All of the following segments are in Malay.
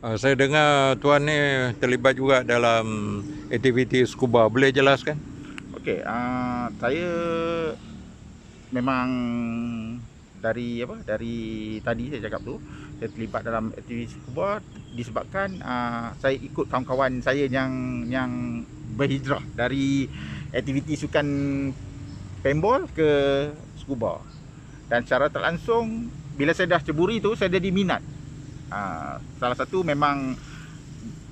Saya dengar tuan ni terlibat juga dalam aktiviti scuba. Boleh jelaskan? Okey, saya memang dari tadi saya cakap tu, saya terlibat dalam aktiviti scuba disebabkan saya ikut kawan-kawan saya yang berhijrah dari aktiviti sukan paintball ke scuba. Dan secara tak langsung bila saya dah ceburi tu saya jadi minat. Salah satu memang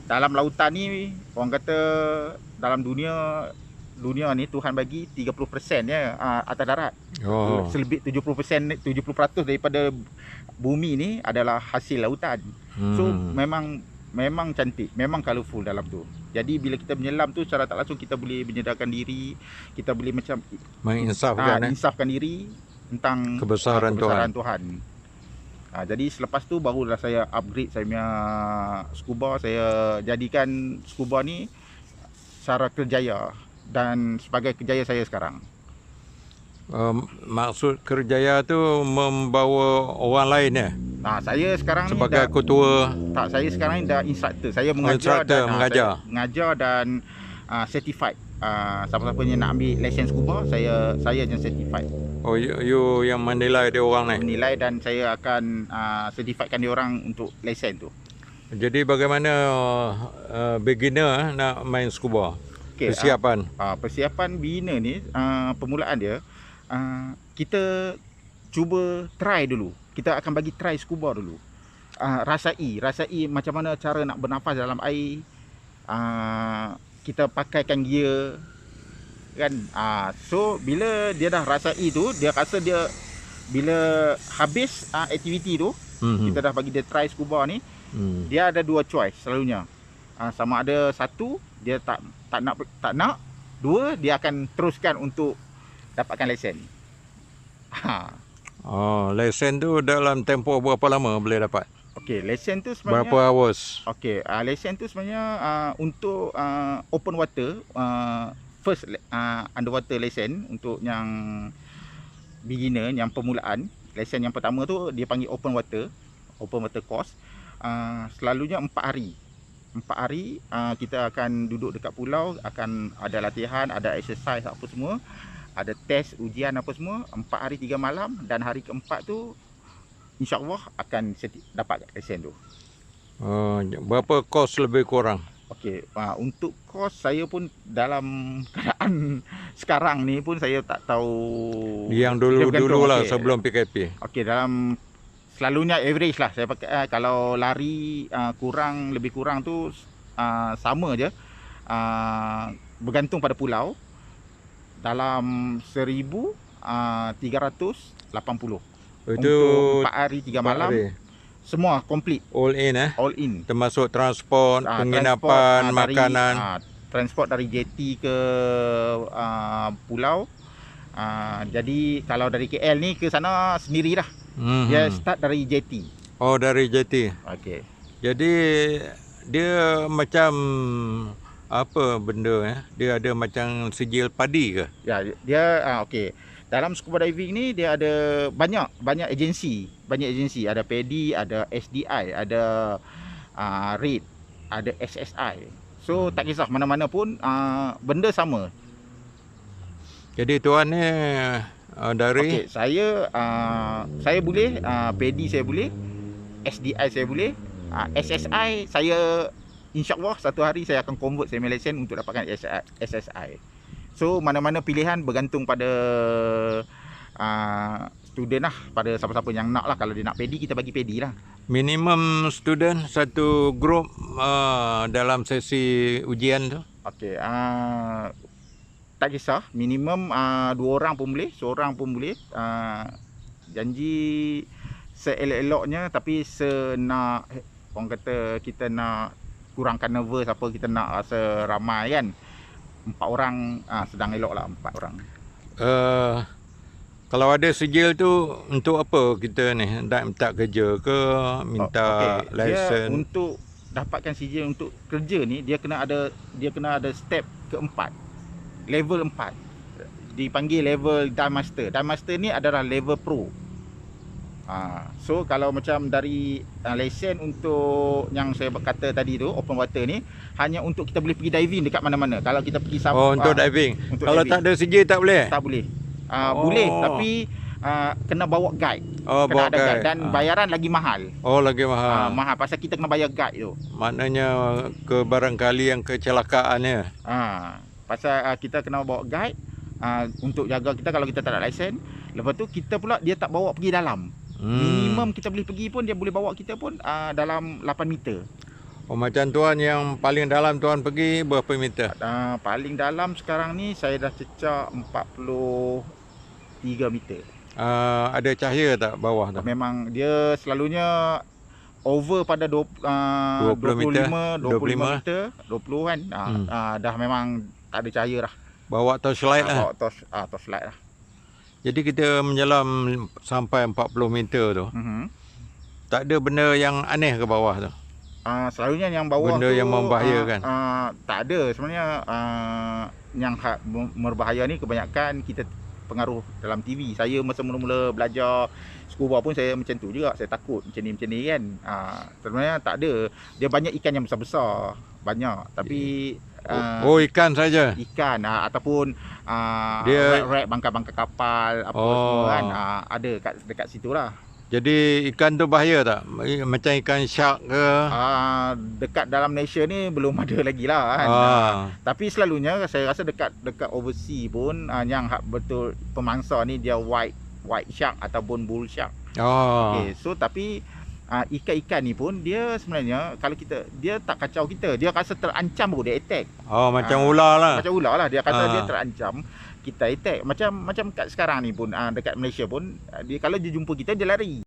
dalam lautan ni orang kata dalam dunia ni Tuhan bagi 30% ya atas darat. Oh. Selebih 70% 70% daripada bumi ni adalah hasil lautan. So memang cantik, memang colourful dalam tu. Jadi bila kita menyelam tu secara tak langsung kita boleh menyedarkan diri, kita boleh macam Menginsafkan insafkan diri tentang kebesaran Tuhan. Jadi selepas tu barulah saya upgrade saya punya scuba. Saya jadikan scuba ni secara kerjaya dan sebagai kerjaya saya sekarang. Maksud kerjaya tu membawa orang lain ya? Saya sekarang sebagai ni ketua. Tak, saya sekarang ni dah instructor. Saya mengajar dan certified. Siapa-siapa yang nak ambil lesen scuba, saya yang certified. Oh, you yang menilai dia orang ni? Menilai dan saya akan certifiedkan dia orang untuk lesen tu. Jadi bagaimana beginner nak main scuba? Okay, persiapan? Persiapan beginner ni, permulaan dia, kita cuba try dulu. Kita akan bagi try scuba dulu. Rasai macam mana cara nak bernafas dalam air. Kita pakaikan gear kan. So bila dia dah rasai tu, dia rasa dia bila habis aktiviti tu, kita dah bagi dia try scuba ni, dia ada dua choice selalunya. Sama ada satu dia tak nak, dua dia akan teruskan untuk dapatkan lesen. Lesen tu dalam tempoh berapa lama boleh dapat? Okey, lesen tu sebenarnya berapa hours? Okey, lesen tu sebenarnya untuk open water, first underwater lesen untuk yang beginner, yang permulaan. Lesen yang pertama tu dia panggil open water course. Selalunya 4 hari. 4 hari kita akan duduk dekat pulau, akan ada latihan, ada exercise apa semua, ada test, ujian apa semua. 4 hari 3 malam dan hari keempat tu InsyaAllah akan dapat lesen tu. Berapa kos lebih kurang? Okey, untuk kos saya pun dalam keadaan sekarang ni pun saya tak tahu. Yang dulu lah, sebelum PKP. Okey, dalam selalunya average lah saya pakai. Kalau lari lebih kurang tu sama je. Bergantung pada pulau. Dalam 1,380. Itu untuk 4 hari 3 malam semua komplit, all in all in, termasuk transport, penginapan, makanan. Transport dari jeti ke pulau. Jadi kalau dari KL ni ke sana sendirilah. Dia start dari jeti. Oh, dari jeti. Okey. Jadi dia macam apa benda ya? Dia ada macam sijil padi ke? Ya, dia okey. Dalam scuba diving ni dia ada banyak agensi, ada PADI, ada SDI, ada RAID, ada SSI. So tak kisah mana-mana pun benda sama. Jadi tuan ni dari okey, saya boleh PADI saya boleh, SDI saya boleh, SSI saya insya-Allah satu hari saya akan convert saya punya lesen untuk dapatkan SSI. So mana-mana pilihan bergantung pada student lah, pada siapa-siapa yang nak lah. Kalau dia nak PADI, kita bagi PADI lah. Minimum student satu grup dalam sesi ujian tu? Okey, tak kisah, minimum 2 orang pun boleh, seorang pun boleh. Janji seelok-eloknya, tapi senak orang kata kita nak kurangkan nervous apa, kita nak rasa ramai kan. 4 orang sedang elok lah, 4 orang. Kalau ada sijil tu untuk apa kita ni? Nak minta kerja ke, minta lesen? Untuk dapatkan sijil untuk kerja ni dia kena ada step keempat, level 4. Dipanggil level Dive Master. Dive Master ni adalah level pro. So kalau macam dari lesen untuk yang saya kata tadi tu open water ni hanya untuk kita boleh pergi diving dekat mana-mana. Kalau kita pergi untuk diving. untuk Kalau diving. tak ada sijil tak boleh? Tak boleh. Boleh tapi kena bawa guide. Oh, Kena bawa ada guide guide. dan bayaran lagi mahal. Oh, lagi mahal. Mahal pasal kita kena bayar guide tu. Maknanya ke barangkali yang kecelakaannya. Pasal kita kena bawa guide untuk jaga kita kalau kita tak ada lesen. Lepas tu kita pula dia tak bawa pergi dalam. Minimum kita boleh pergi pun dia boleh bawa kita pun dalam 8 meter. Oh, macam tuan yang paling dalam tuan pergi berapa meter? Paling dalam sekarang ni saya dah cecak 43 meter. Ada cahaya tak bawah tu? Memang dia selalunya over pada 25 meter, 20 kan. Dah memang tak ada cahaya dah. Bawa torchlight lah. Bawa torchlight lah. Jadi kita menyelam sampai 40 meter tu. Tak ada benda yang aneh ke bawah tu? Selalunya yang bawah benda tu yang membahayakan. Tak ada sebenarnya. Yang berbahaya ni kebanyakan kita pengaruh dalam TV. Saya masa mula-mula belajar scuba pun saya macam tu juga. Saya takut macam ni kan. Sebenarnya tak ada. Dia banyak ikan yang besar-besar. Banyak. Tapi ikan saja. Ikan ataupun dia rat bangkai-bangkai kapal apa semua kan. Ada dekat situ lah. Jadi ikan tu bahaya tak? Macam ikan shark ke? Dekat dalam Malaysia ni belum ada lagi lah kan. Tapi selalunya saya rasa dekat overseas pun yang betul pemangsa ni dia white shark ataupun bull shark. Okay, so tapi ikan-ikan ni pun dia sebenarnya kalau dia tak kacau kita, dia rasa terancam pun dia attack. Macam ular lah. Macam ular lah, dia kata dia terancam kita attack. Macam kat sekarang ni pun dekat Malaysia pun dia kalau dia jumpa kita dia lari.